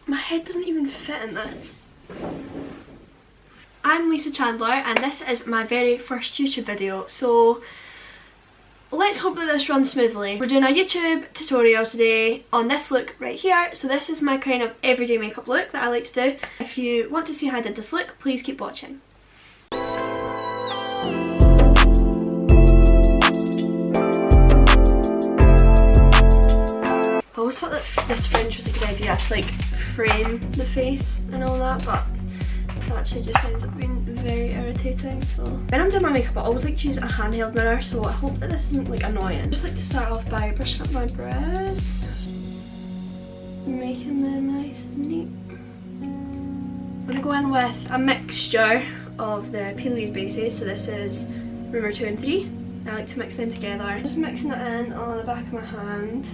My head doesn't even fit in this. I'm Lisa Chandler and this is my very first YouTube video, so let's hope that this runs smoothly. We're doing a YouTube tutorial today on this look right here. So this is my kind of everyday makeup look that I like to do. If you want to see how I did this look, please keep watching. I always thought that this fringe was a good idea to like frame the face and all that, but it actually just ends up being very irritating. So when I'm doing my makeup I always like to use a handheld mirror, so I hope that this isn't like annoying. I just like to start off by brushing up my brows, making them nice and neat. I'm going to go in with a mixture of the P. Louise bases, so this is Rumor 2 and 3. I like to mix them together. Just mixing it in on the back of my hand.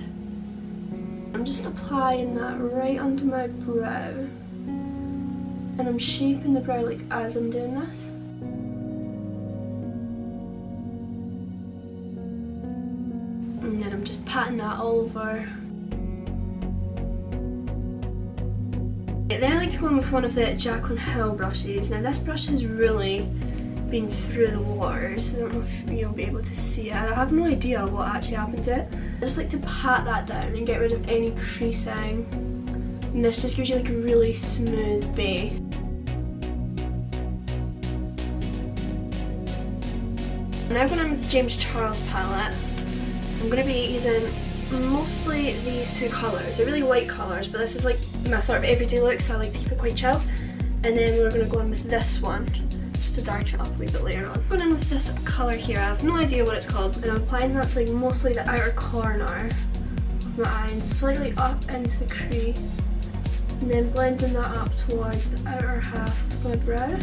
I'm just applying that right under my brow. And I'm shaping the brow like as I'm doing this. And then I'm just patting that all over. Then I like to go in with one of the Jaclyn Hill brushes. Now this brush has really been through the waters. I don't know if you'll be able to see it. I have no idea what actually happened to it. I just like to pat that down and get rid of any creasing. And this just gives you like a really smooth base. Now I'm going in with the James Charles palette. I'm going to be using mostly these two colours. They're really light colours, but this is like my sort of everyday look, so I like to keep it quite chill. And then we're going to go in with this one, just to darken it up a wee bit later on. I'm going in with this colour here. I have no idea what it's called, and I'm applying that to like mostly the outer corner of my eye and slightly up into the crease. And then blending that up towards the outer half of my brow.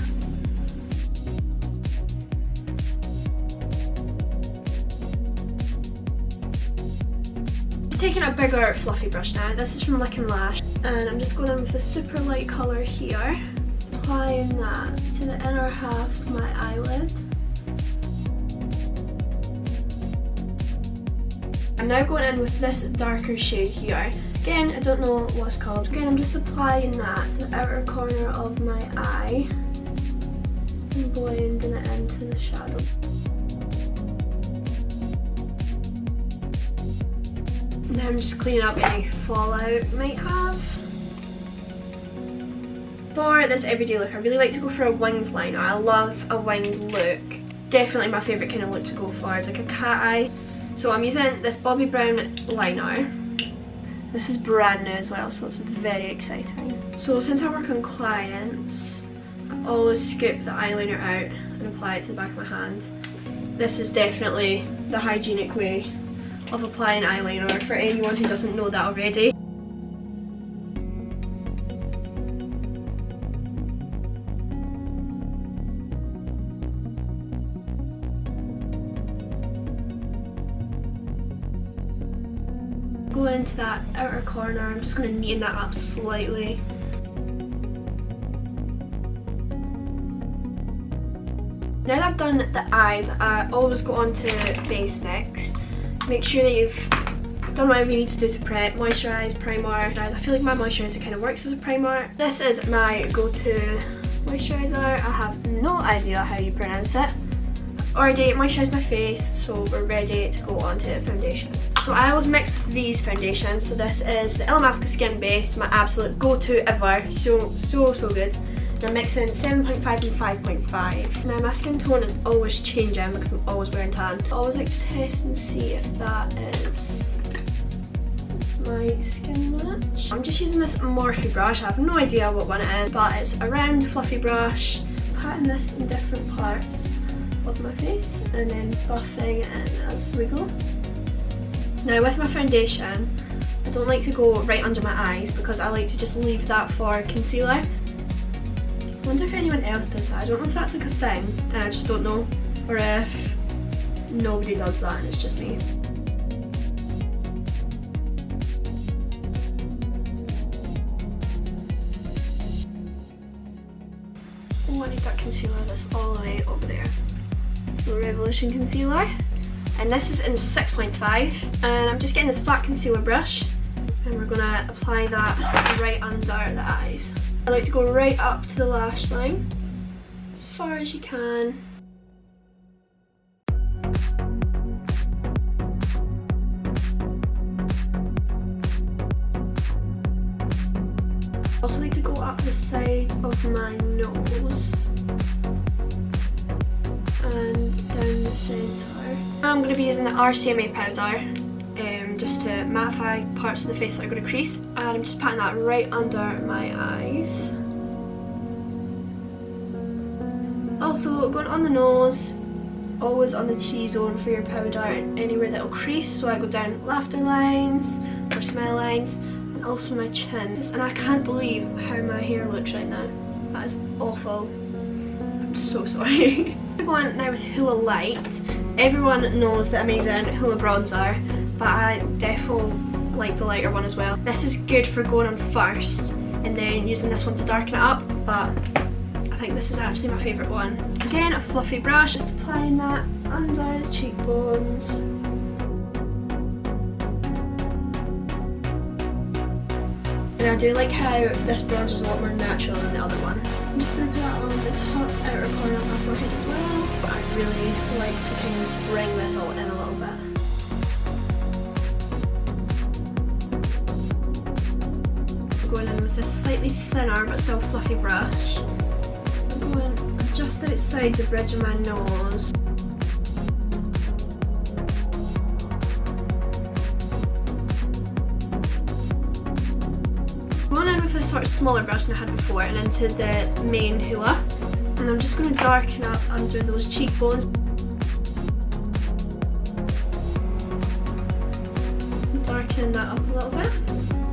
Taking a bigger fluffy brush now. This is from Lash, and I'm just going in with a super light colour here, applying that to the inner half of my eyelid. I'm now going in with this darker shade here. Again, I don't know what it's called. Again, I'm just applying that to the outer corner of my eye and blending it into the shadow. Now I'm just cleaning up any fallout I might have. For this everyday look, I really like to go for a winged liner. I love a winged look. Definitely my favourite kind of look to go for is like a cat eye. So I'm using this Bobbi Brown liner. This is brand new as well, so it's very exciting. So since I work on clients, I always scoop the eyeliner out and apply it to the back of my hand. This is definitely the hygienic way of applying eyeliner for anyone who doesn't know that already. Go into that outer corner. I'm just going to neaten that up slightly. Now that I've done the eyes, I always go on to base next. Make sure that you've done whatever you need to do to prep, moisturise, primer. I feel like my moisturiser kind of works as a primer. This is my go-to moisturiser. I have no idea how you pronounce it. Already moisturised my face, so we're ready to go on to foundation. So I always mix these foundations. So this is the Illamasqua Skin Base, my absolute go-to ever. So good. I'm mixing 7.5 and 5.5. Now my skin tone is always changing because I'm always wearing tan. I always like to test and see if that is my skin match. I'm just using this Morphe brush. I have no idea what one it is, but it's a round fluffy brush. Patting this in different parts of my face and then buffing it in as we go. Now with my foundation, I don't like to go right under my eyes because I like to just leave that for concealer. I wonder if anyone else does that. I don't know if that's like a thing and I just don't know, or if nobody does that and it's just me. Oh, I need that concealer that's all the way over there. So Revolution concealer, and this is in 6.5, and I'm just getting this flat concealer brush and we're gonna to apply that right under the eyes. I like to go right up to the lash line, as far as you can. I also like to go up the side of my nose and down the centre. I'm going to be using the RCMA powder just to mattify parts of the face that are going to crease, and I'm just patting that right under my eyes. Also going on the nose, always on the T-zone for your powder and anywhere that will crease, so I go down laughter lines or smile lines, and also my chin. And I can't believe how my hair looks right now. That is awful. I'm so sorry. I'm going now with Hoola Light. Everyone knows the amazing Hoola bronzer, but I definitely like the lighter one as well. This is good for going on first and then using this one to darken it up, but I think this is actually my favourite one. Again, a fluffy brush, just applying that under the cheekbones. And I do like how this bronzer is a lot more natural than the other one. I'm just going to put that on the top outer corner of my forehead as well. But I really like to kind of bring this all in a little bit. Going in with this slightly thinner but still fluffy brush. I'm going just outside the bridge of my nose. Going in with a sort of smaller brush than I had before and into the main Hoola, and I'm just going to darken up under those cheekbones. Darkening that up a little bit.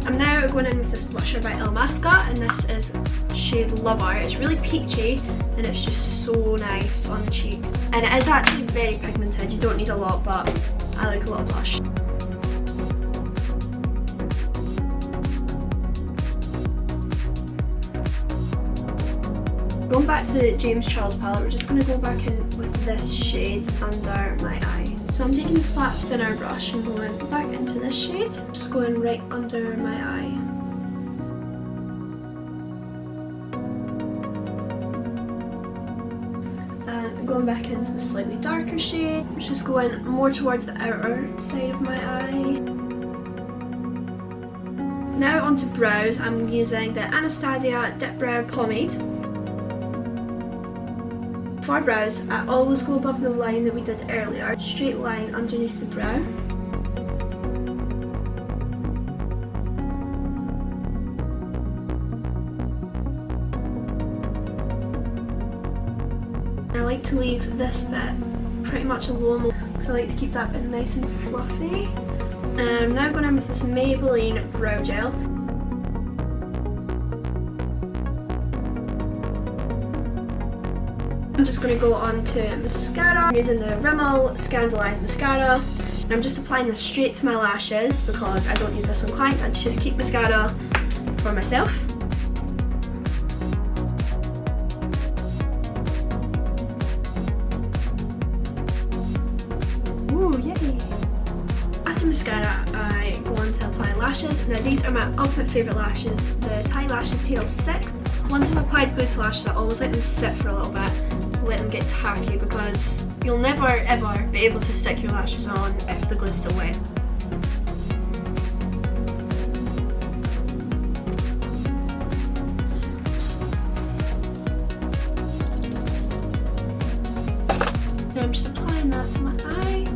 I'm now going in with this blusher by Illamasqua, and this is shade Lover. It's really peachy and it's just so nice on the cheeks. And it is actually very pigmented, you don't need a lot, but I like a little blush. Going back to the James Charles palette, we're just going to go back in with this shade under my eye. So I'm taking this flat thinner brush and going back into this shade, just going right under my eye. And going back into the slightly darker shade, just going more towards the outer side of my eye. Now onto brows, I'm using the Anastasia Dip Brow Pomade. For brows, I always go above the line that we did earlier, straight line underneath the brow. I like to leave this bit pretty much alone because I like to keep that bit nice and fluffy. I'm now going in with this Maybelline Brow Gel. I'm just going to go on to mascara. I'm using the Rimmel Scandalise Mascara. And I'm just applying this straight to my lashes because I don't use this on clients. I just keep mascara for myself. Ooh, yay! After mascara, I go on to apply lashes. Now these are my ultimate favourite lashes, the Thai Lashes Tail 6. Once I've applied glue to lashes, I always let them sit for a little bit. Let them get tacky because you'll never ever be able to stick your lashes on if the glue's still wet. Now I'm just applying that to my eye.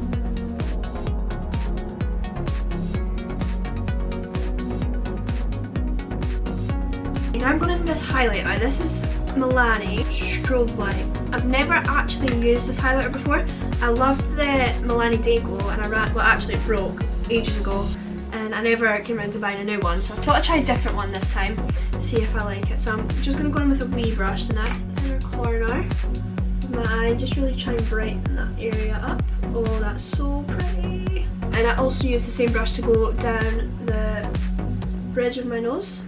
Now I'm going in this highlighter. This is Milani Strobe Light. I've never actually used this highlighter before. I loved the Milani Day Glow and actually it broke ages ago and I never came around to buying a new one, so I thought I'd try a different one this time, see if I like it. So I'm just going to go in with a wee brush and that's the inner corner of my eye, just really try and brighten that area up. Oh, that's so pretty. And I also use the same brush to go down the bridge of my nose.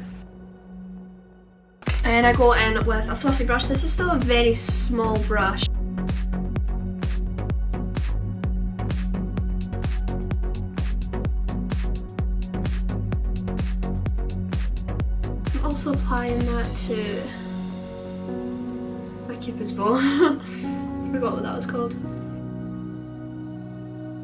And I go in with a fluffy brush. This is still a very small brush. also applying that to my cupid's bow. Forgot what that was called.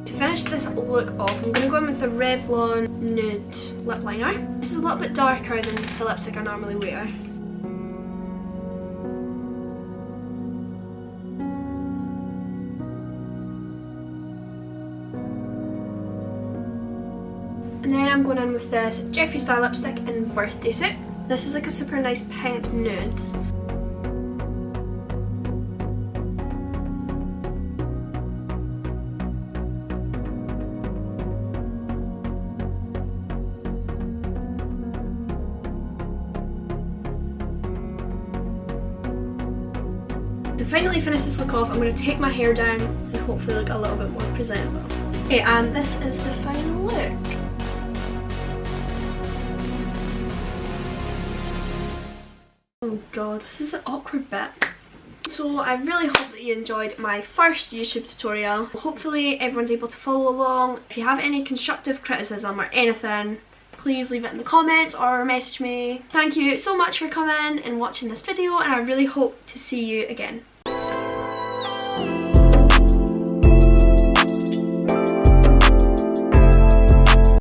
To finish this look off, I'm going to go in with the Revlon Nude Lip Liner. This is a little bit darker than the lipstick I normally wear. And then I'm going in with this Jeffree Star lipstick in Birthday Suit. This is like a super nice pink nude. To finally finish this look off, I'm going to take my hair down and hopefully look a little bit more presentable. Okay, and this is the final look. Oh god, this is an awkward bit. So I really hope that you enjoyed my first YouTube tutorial. Hopefully everyone's able to follow along. If you have any constructive criticism or anything, please leave it in the comments or message me. Thank you so much for coming and watching this video, and I really hope to see you again.